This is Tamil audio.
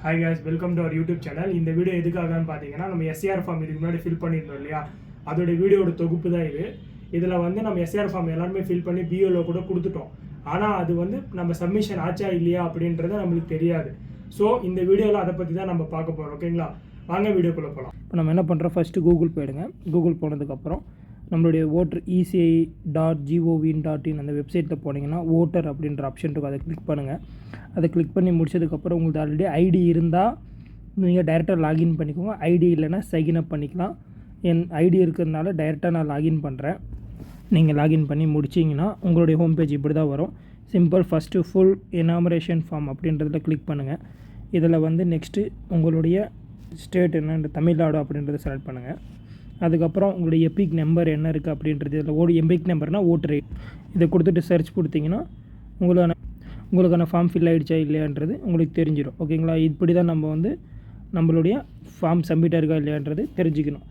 Hi guys, welcome to our YouTube channel. இந்த வீடியோ எதுக்காகன்னு பார்த்தீங்கன்னா, நம்ம எஸ்ஆர் ஃபார்ம் இதுக்கு முன்னாடி ஃபில் பண்ணியிருந்தோம் இல்லையா, அதோட வீடியோட தொகுப்பு தான் இது. இதில் வந்து நம்ம எஸ்ஆர் ஃபார்ம் எல்லாருமே ஃபில் பண்ணி பிஓவில் கூட கொடுத்துட்டோம். ஆனால் அது வந்து நம்ம சப்மிஷன் ஆச்சா இல்லையா அப்படின்றது நம்மளுக்கு தெரியாது. ஸோ இந்த வீடியோவில் அதை பற்றி தான் நம்ம பார்க்க போகிறோம். ஓகேங்களா, வாங்க வீடியோக்குள்ளே போகலாம். இப்போ நம்ம என்ன பண்ணுறோம், ஃபஸ்ட்டு கூகுள் போயிடுங்க. கூகுள் போனதுக்கப்புறம் நம்மளுடைய ஓட்டர் ECI.gov.in அந்த வெப்சைட்டில் போனீங்கன்னா ஓட்டர் அப்படின்ற ஆப்ஷன் இருக்கும், அதை கிளிக் பண்ணுங்கள். அதை கிளிக் பண்ணி முடிச்சதுக்கப்புறம் உங்களுக்கு ஆல்ரெடி ஐடி இருந்தால் நீங்கள் டைரெக்டாக லாகின் பண்ணிக்கோங்க. ஐடி இல்லைன்னா சைன்அப் பண்ணிக்கலாம். என் ஐடி இருக்கிறதுனால டைரெக்டாக நான் லாகின் பண்ணுறேன். நீங்கள் லாகின் பண்ணி முடிச்சிங்கன்னா உங்களுடைய ஹோம் பேஜ் இப்படி தான் வரும். Simple. First full enumeration form அப்படின்றதில் கிளிக் பண்ணுங்கள். இதில் வந்து நெக்ஸ்ட்டு உங்களுடைய ஸ்டேட் என்னன்ற தமிழ்நாடு அப்படின்றத செலக்ட் பண்ணுங்கள். அதுக்கப்புறம் உங்களுடைய எபிக் நம்பர் என்ன இருக்குது அப்படின்றது இதில் எபிக் நம்பர்னால் ஓட்டர் ஐடி இதை கொடுத்துட்டு சர்ச் கொடுத்தீங்கன்னா உங்களுக்கான ஃபார்ம் ஃபில் ஆகிடுச்சா இல்லையான்றது உங்களுக்கு தெரிஞ்சிடும். ஓகேங்களா, இப்படி தான் நம்ம வந்து நம்மளுடைய ஃபார்ம் சப்மிட் ஆகிருக்கா இல்லையான்றது தெரிஞ்சுக்கணும்.